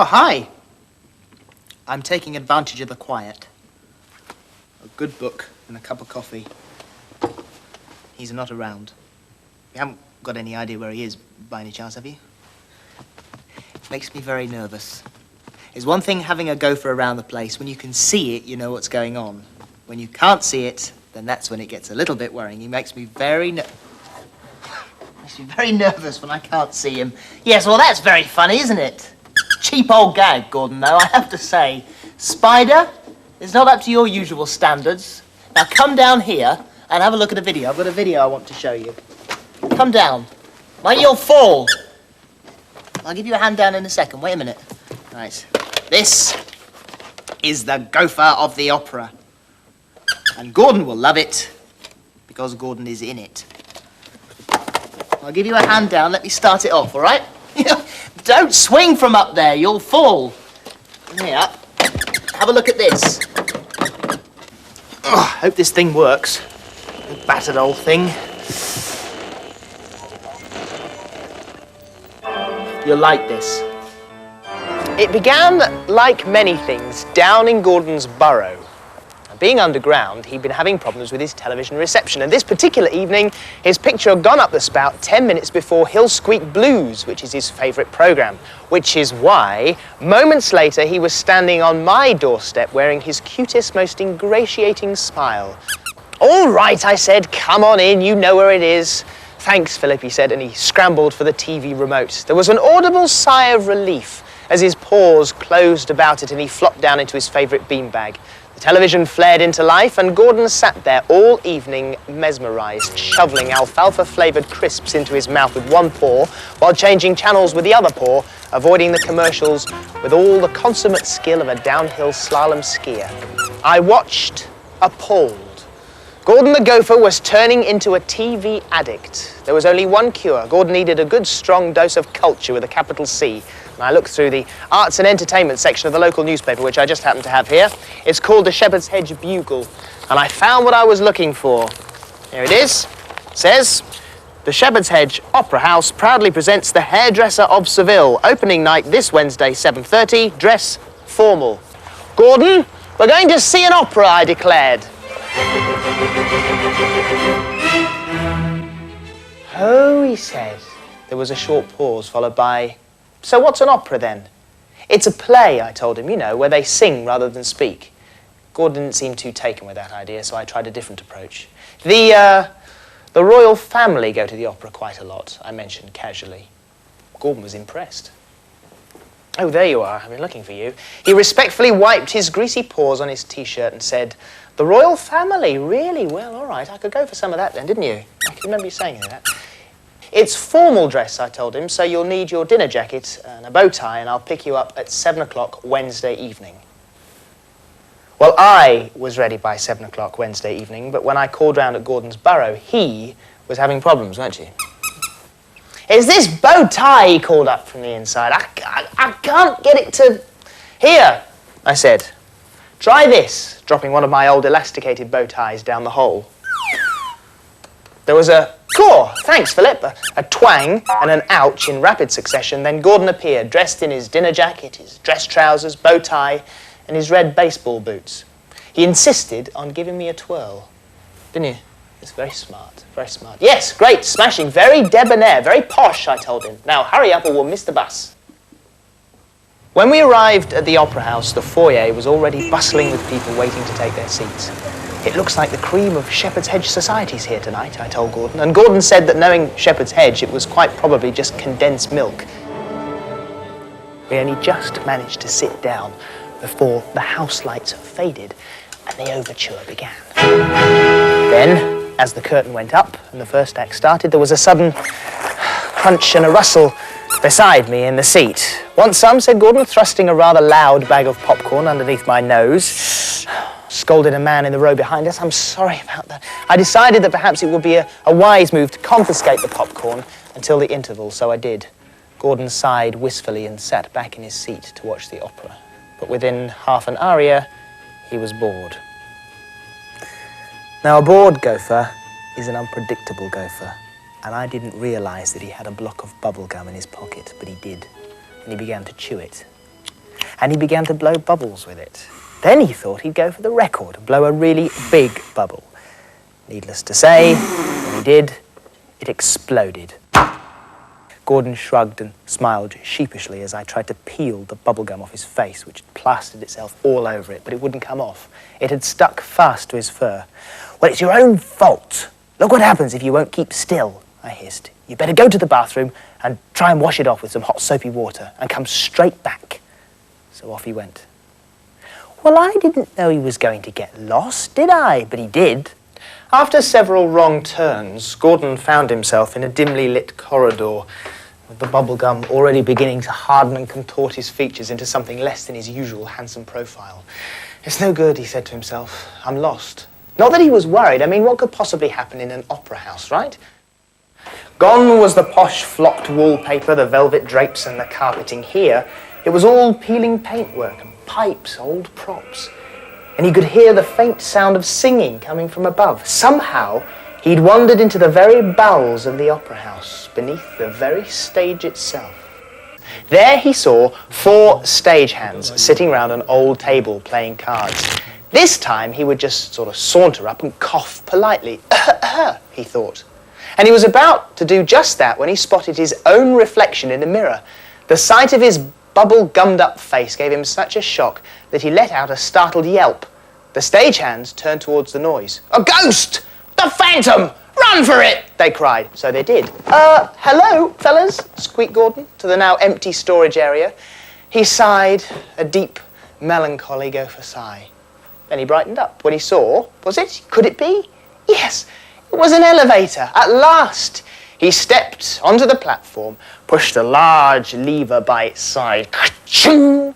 Oh, hi. I'm taking advantage of the quiet. A good book and a cup of coffee. He's not around. You haven't got any idea where he is, by any chance, have you? It makes me very nervous. It's one thing having a gopher around the place. When you can see it, you know what's going on. When you can't see it, then that's when it gets a little bit worrying. He makes me very nervous when I can't see him. Yes, well, that's very funny, isn't it? Cheap old gag, Gordon, though, I have to say. Spider, it's not up to your usual standards. Now come down here and have a look at a video. I've got a video I want to show you. Come down. Mind you'll fall. I'll give you a hand down in a second. Wait a minute. Right. This is the Gopher of the Opera. And Gordon will love it because Gordon is in it. I'll give you a hand down. Let me start it off, all right? Don't swing from up there. You'll fall. Here. Have a look at this. Oh, hope this thing works. Battered old thing. You'll like this. It began, like many things, down in Gordon's burrow. And being underground, he'd been having problems with his television reception, and this particular evening, his picture had gone up the spout 10 minutes before Hill Squeak Blues, which is his favourite programme, which is why, moments later, he was standing on my doorstep wearing his cutest, most ingratiating smile. "All right," I said, "come on in, you know where it is." "Thanks, Philip," he said, and he scrambled for the TV remote. There was an audible sigh of relief as his paws closed about it and he flopped down into his favourite beanbag. The television flared into life and Gordon sat there all evening mesmerised, shoveling alfalfa-flavoured crisps into his mouth with one paw while changing channels with the other paw, avoiding the commercials with all the consummate skill of a downhill slalom skier. I watched, appalled. Gordon the Gopher was turning into a TV addict. There was only one cure. Gordon needed a good, strong dose of culture with a capital C. And I looked through the arts and entertainment section of the local newspaper, which I just happen to have here. It's called the Shepherd's Hedge Bugle. And I found what I was looking for. Here it is. It says, "The Shepherd's Hedge Opera House proudly presents The Hairdresser of Seville. Opening night this Wednesday, 7:30. Dress formal." "Gordon, we're going to see an opera," I declared. "Oh," he said. There was a short pause, followed by, "So what's an opera, then?" "It's a play," I told him, you know, where they sing rather than speak. Gordon didn't seem too taken with that idea, so I tried a different approach. The royal family go to the opera quite a lot," I mentioned casually. Gordon was impressed. "Oh, there you are. I've been looking for you." He respectfully wiped his greasy paws on his T-shirt and said, "The royal family, really? Well, all right, I could go for some of that then, didn't you? I can remember you saying that." "It's formal dress," I told him, "so you'll need your dinner jacket and a bow tie, and I'll pick you up at 7 o'clock Wednesday evening." Well, I was ready by 7 o'clock Wednesday evening, but when I called round at Gordon's burrow, he was having problems, weren't you? "It's this bow tie," he called up from the inside. I can't get it to... "Here," I said. "Try this," dropping one of my old elasticated bow ties down the hole. There was a "Caw, thanks, Philip," a twang and an ouch in rapid succession. Then Gordon appeared, dressed in his dinner jacket, his dress trousers, bow tie, and his red baseball boots. He insisted on giving me a twirl. Didn't you? It's very smart, very smart. "Yes, great, smashing, very debonair, very posh," I told him. "Now hurry up or we'll miss the bus." When we arrived at the Opera House, the foyer was already bustling with people waiting to take their seats. "It looks like the cream of Shepherd's Hedge society's here tonight," I told Gordon. And Gordon said that knowing Shepherd's Hedge, it was quite probably just condensed milk. We only just managed to sit down before the house lights faded and the overture began. Then, as the curtain went up and the first act started, there was a sudden crunch and a rustle beside me in the seat. "Want some?" said Gordon, thrusting a rather loud bag of popcorn underneath my nose. Scolded a man in the row behind us. "I'm sorry about that." I decided that perhaps it would be a wise move to confiscate the popcorn until the interval, so I did. Gordon sighed wistfully and sat back in his seat to watch the opera. But within half an aria, he was bored. Now, a bored gopher is an unpredictable gopher, and I didn't realise that he had a block of bubble gum in his pocket, but he did, and he began to chew it. and he began to blow bubbles with it. Then he thought he'd go for the record and blow a really big bubble. Needless to say, when he did, it exploded. Gordon shrugged and smiled sheepishly as I tried to peel the bubblegum off his face, which had plastered itself all over it, but it wouldn't come off. It had stuck fast to his fur. "Well, it's your own fault. Look what happens if you won't keep still," I hissed. "You better go to the bathroom and try and wash it off with some hot soapy water and come straight back." So off he went. Well, I didn't know he was going to get lost, did I? But he did. After several wrong turns, Gordon found himself in a dimly lit corridor with the bubblegum already beginning to harden and contort his features into something less than his usual handsome profile. "It's no good," he said to himself. "I'm lost." Not that he was worried. I mean, what could possibly happen in an opera house, right? Gone was the posh flocked wallpaper, the velvet drapes and the carpeting. Here, it was all peeling paintwork and pipes, old props. And he could hear the faint sound of singing coming from above. Somehow, he'd wandered into the very bowels of the opera house, beneath the very stage itself. There he saw 4 stagehands sitting round an old table playing cards. This time he would just sort of saunter up and cough politely. He thought. And he was about to do just that when he spotted his own reflection in the mirror. The sight of his bubble-gummed-up face gave him such a shock that he let out a startled yelp. The stagehands turned towards the noise. "A ghost! The phantom! Run for it!" they cried. So they did. Hello, fellas," squeaked Gordon to the now empty storage area. He sighed, a deep, melancholy Gopher sigh. Then he brightened up when he saw, could it be? Yes, it was an elevator, at last. He stepped onto the platform, pushed a large lever by its side. Ka-ching!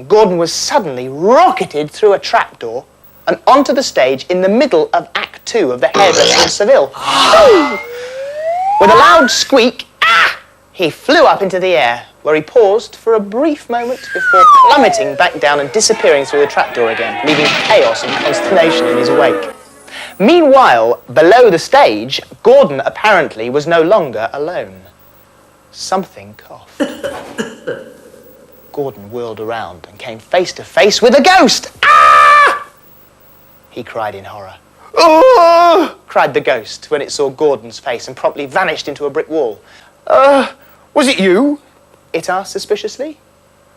Gordon was suddenly rocketed through a trapdoor and onto the stage in the middle of Act 2 of The Hairdresser in Seville. With a loud squeak, he flew up into the air, where he paused for a brief moment before plummeting back down and disappearing through the trapdoor again, leaving chaos and consternation in his wake. Meanwhile, below the stage, Gordon apparently was no longer alone. Something coughed. Gordon whirled around and came face to face with a ghost. "Ah!" he cried in horror. "Oh!" cried the ghost when it saw Gordon's face and promptly vanished into a brick wall. Was it you?" it asked suspiciously.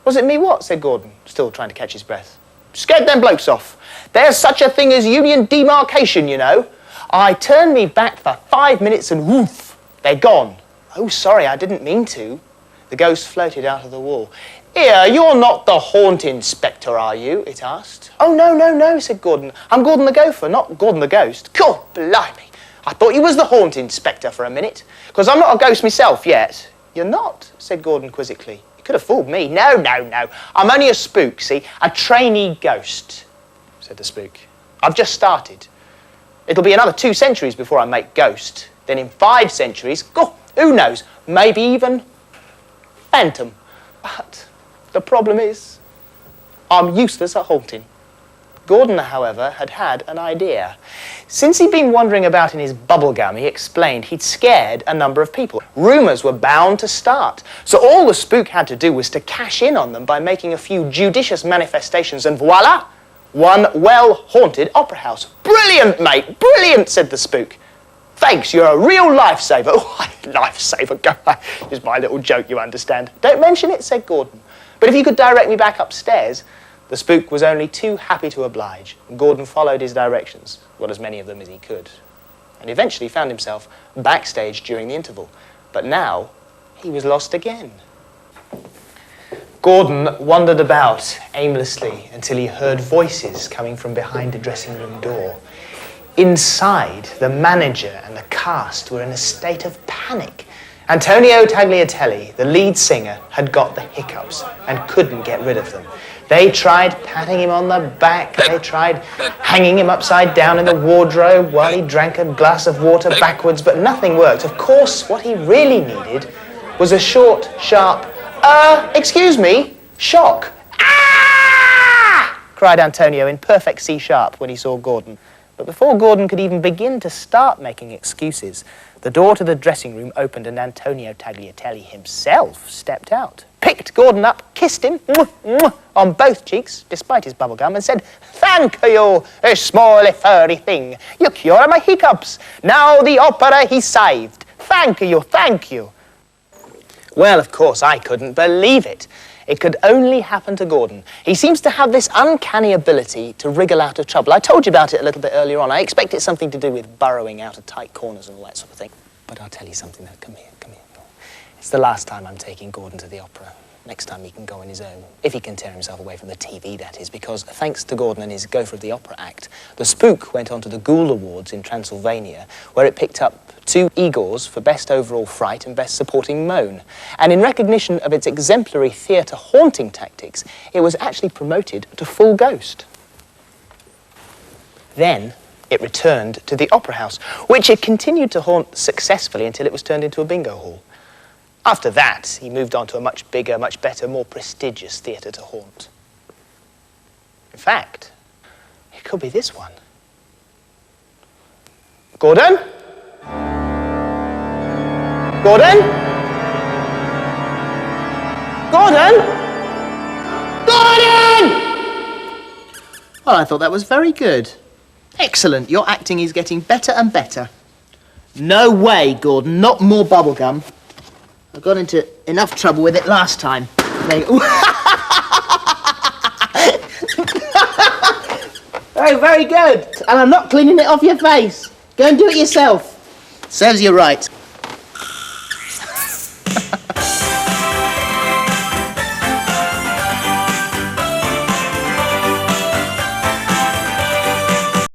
"Was it me what?" said Gordon, still trying to catch his breath. "Scared them blokes off. There's such a thing as union demarcation, you know. I turned me back for 5 minutes and woof, they're gone." "Oh, sorry, I didn't mean to." The ghost floated out of the wall. "Here, you're not the haunt inspector, are you?" it asked. "Oh, no, said Gordon. "I'm Gordon the Gopher, not Gordon the Ghost." "God, blimey. I thought you was the haunt inspector for a minute, because I'm not a ghost myself yet." "You're not?" said Gordon quizzically. "You could have fooled me." No. I'm only a spook, see? A trainee ghost," said the spook. "I've just started. It'll be another 2 centuries before I make ghost. Then in 5 centuries, who knows, maybe even phantom. But the problem is, I'm useless at haunting." Gordon, however, had an idea. Since he'd been wandering about in his bubblegum, he explained he'd scared a number of people. Rumours were bound to start. So all the spook had to do was to cash in on them by making a few judicious manifestations, and voila! One well-haunted opera house. "Brilliant, mate, brilliant," said the spook. "Thanks, you're a real lifesaver." "Oh, lifesaver, just my little joke, you understand." "Don't mention it," said Gordon. "But if you could direct me back upstairs." The spook was only too happy to oblige, and Gordon followed his directions, as many of them as he could, and eventually found himself backstage during the interval. But now, he was lost again. Gordon wandered about aimlessly until he heard voices coming from behind the dressing room door. Inside, the manager and the cast were in a state of panic. Antonio Tagliatelle, the lead singer, had got the hiccups and couldn't get rid of them. They tried patting him on the back, they tried hanging him upside down in the wardrobe while he drank a glass of water backwards, but nothing worked. Of course, what he really needed was a short, sharp, excuse me, shock. "Ah!" cried Antonio in perfect C-sharp when he saw Gordon. But before Gordon could even begin to start making excuses, the door to the dressing room opened and Antonio Tagliatelle himself stepped out, picked Gordon up, kissed him on both cheeks, despite his bubblegum, and said, "Thank you, a small furry thing. You cure my hiccups. Now the opera he's saved. Thank you, thank you." Well, of course, I couldn't believe it. It could only happen to Gordon. He seems to have this uncanny ability to wriggle out of trouble. I told you about it a little bit earlier on. I expect it's something to do with burrowing out of tight corners and all that sort of thing. But I'll tell you something, though. Come here, come here. It's the last time I'm taking Gordon to the opera. Next time he can go on his own, if he can tear himself away from the TV, that is, because thanks to Gordon and his Gopher of the Opera act, The Spook went on to the Ghoul Awards in Transylvania, where it picked up 2 Igors for Best Overall Fright and Best Supporting Moan. And in recognition of its exemplary theatre haunting tactics, it was actually promoted to full ghost. Then it returned to the Opera House, which it continued to haunt successfully until it was turned into a bingo hall. After that, he moved on to a much bigger, much better, more prestigious theatre to haunt. In fact, it could be this one. Gordon? Gordon? Gordon? Gordon! Well, I thought that was very good. Excellent. Your acting is getting better and better. No way, Gordon. Not more bubblegum. I got into enough trouble with it last time. Oh, very good. And I'm not cleaning it off your face. Go and do it yourself. Serves you right.